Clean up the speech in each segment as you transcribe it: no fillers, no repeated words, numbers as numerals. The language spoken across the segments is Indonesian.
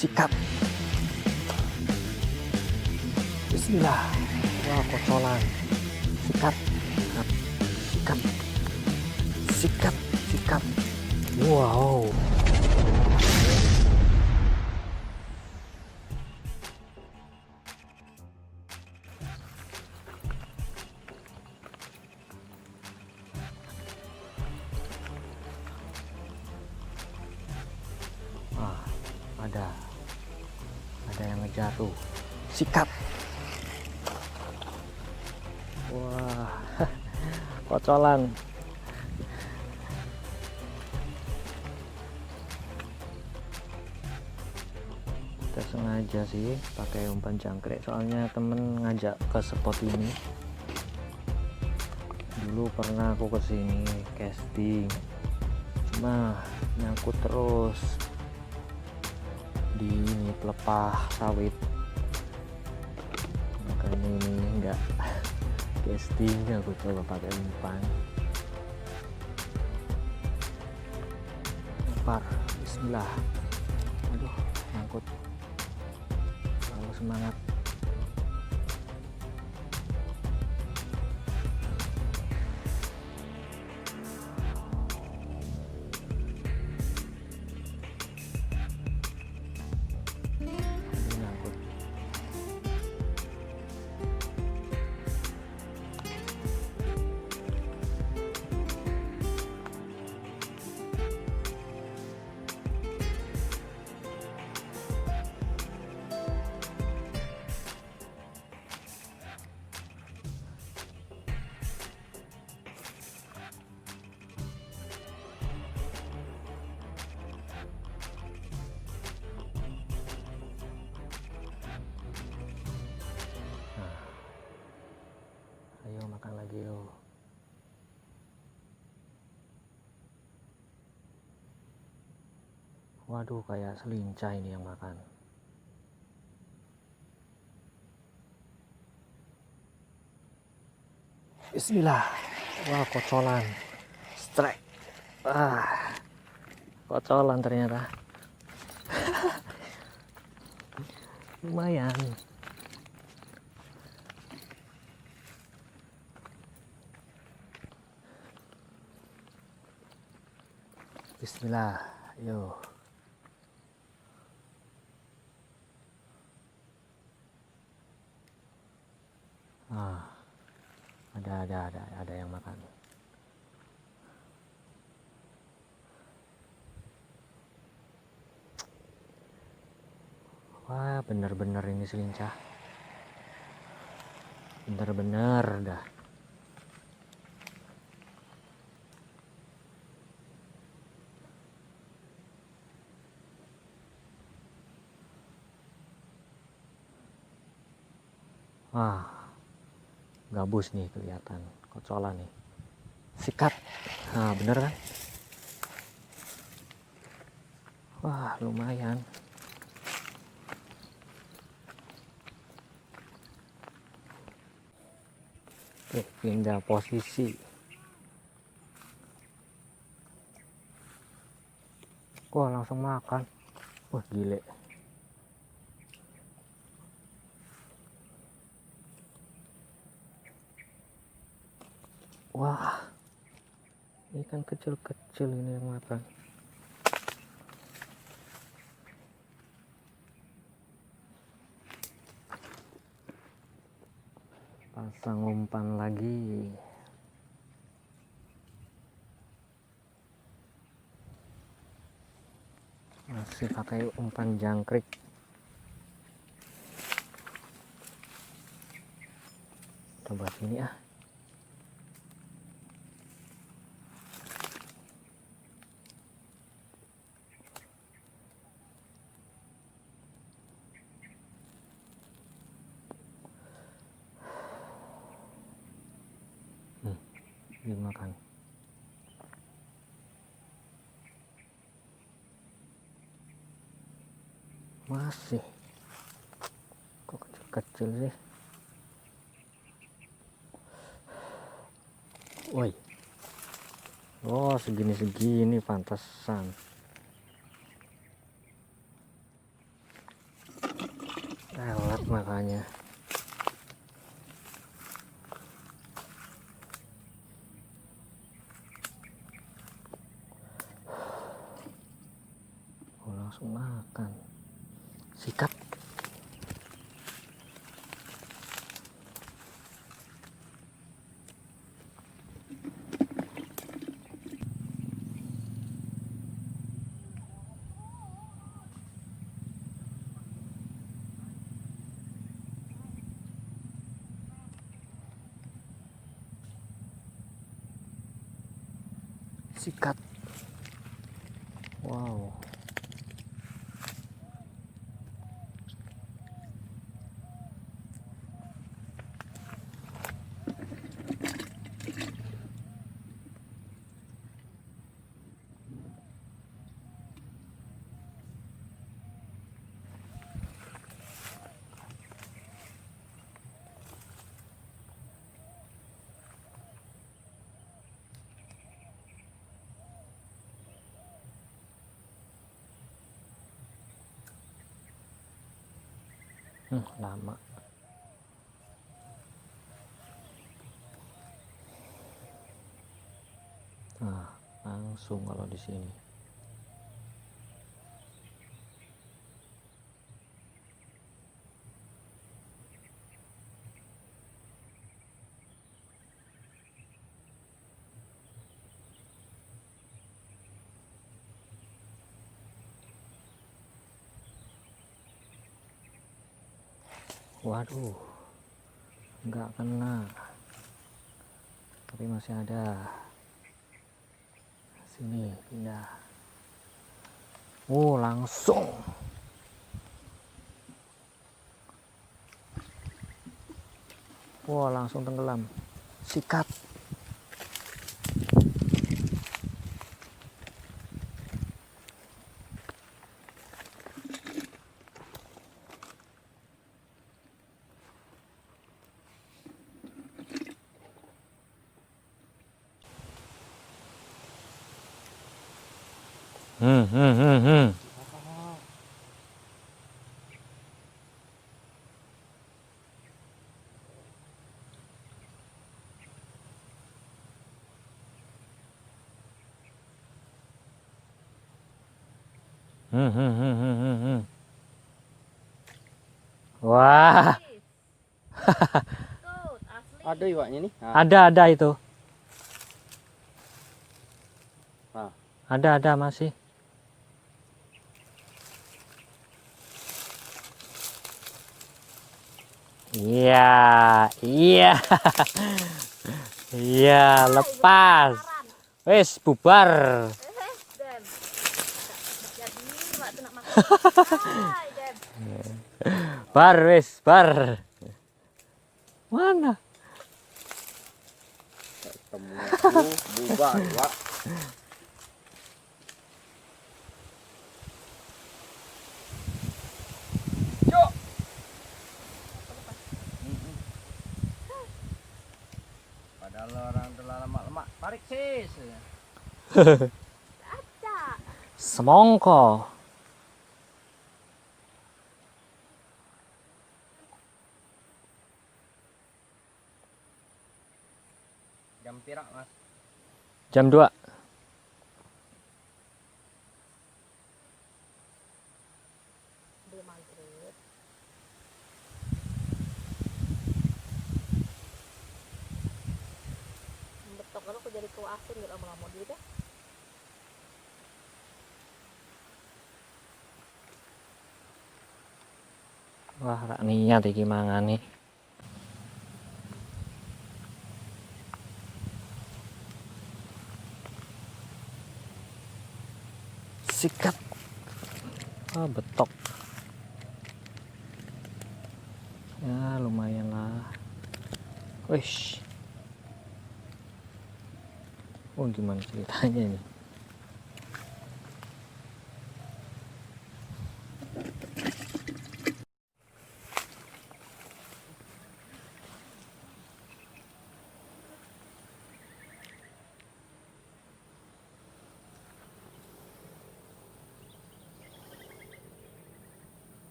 Sikat. Bismillah. Wah, kocolan. Sikat. Sikat. Sikat. Sikat. Wow. Ah, ada yang ngejar tuh. Sikat. Wah, kocolan. Kita sengaja sih pakai umpan jangkrik, soalnya temen ngajak ke spot ini. Dulu pernah aku kesini casting, cuma nyangkut terus di ini pelepah sawit, makanya ini enggak casting. Aku coba pakai umpan. Umpan. Bismillah. Aduh, nyangkut. Lalu semangat. Nyangkut. Ayo makan lagi lo. Waduh, kayak selincah ini yang makan. Bismillah. Wah, kocolan. Strike. Kocolan ternyata. Lumayan. Bismillah. Yo. Ada yang makan. Wah, bener-bener ini selincah. Bener-bener dah. Wah, gabus nih kelihatan. Kocolan nih. Sikat. Nah, bener kan? Wah, lumayan. Oke, pindah posisi. Wah, langsung makan. Wah, gile. Wah, ikan kecil-kecil ini yang makan. Pasang umpan lagi. Masih pakai umpan jangkrik. Coba sini ah. Dimakan. Masih. Kok kecil-kecil sih? Woi. Oh, segini-segini pantesan. makanya. Oh, langsung makan. Sikat. Sikat. Wow. Lama. Nah, langsung kalau di sini. Waduh, nggak kena, tapi masih ada. Sini pindah. Oh, langsung. Wah, langsung tenggelam. Sikat. Hmm. Wah. Ada iwaknya nih. Nah. Ada itu. Nah. Ada masih. Iya, iya. Iya, lepas. Wes bubar. Bar wes, bar. Mana? Ketemu aku bubar, Pak. Cuk. Padahal orang telah lemak-lemak, tarik sis. Semongko. Jam pirak, Mas? Jam 2. Belum maghrib. Betok kalau aku jadi kau asin gak lama-lama dulu deh. Wah, rak niat iki mangane. Sikat. Ah, betok. Ya, lumayan lah. Wish. Oh, gimana ceritanya ini?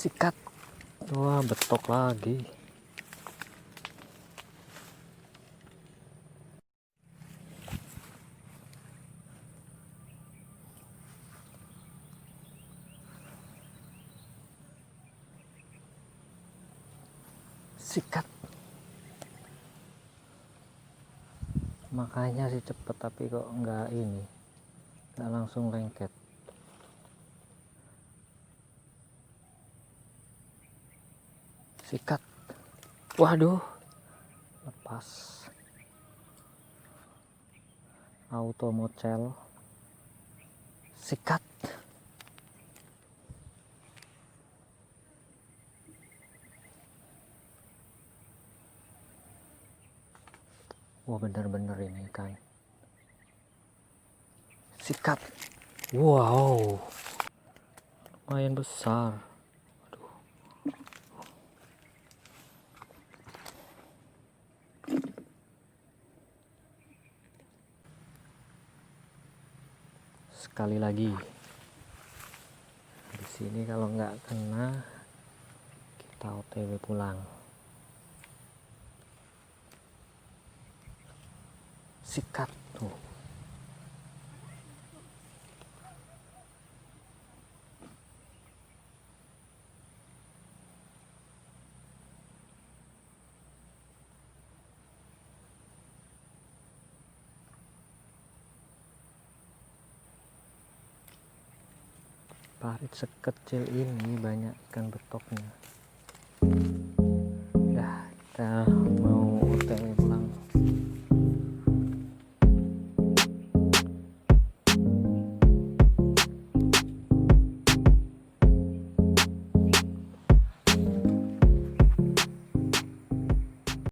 Sikat. Wah, betok lagi. Sikat. Makanya sih cepet, tapi kok nggak ini, nggak langsung lengket. Sikat. Waduh, lepas. Auto mocel. Sikat. Wah, bener-bener ini kan. Sikat. Wow, lumayan besar. Aduh. Sekali lagi. Di sini kalau nggak kena, kita OTW pulang. Sikat tuh. Parit sekecil ini banyak ikan betoknya. Dah, kita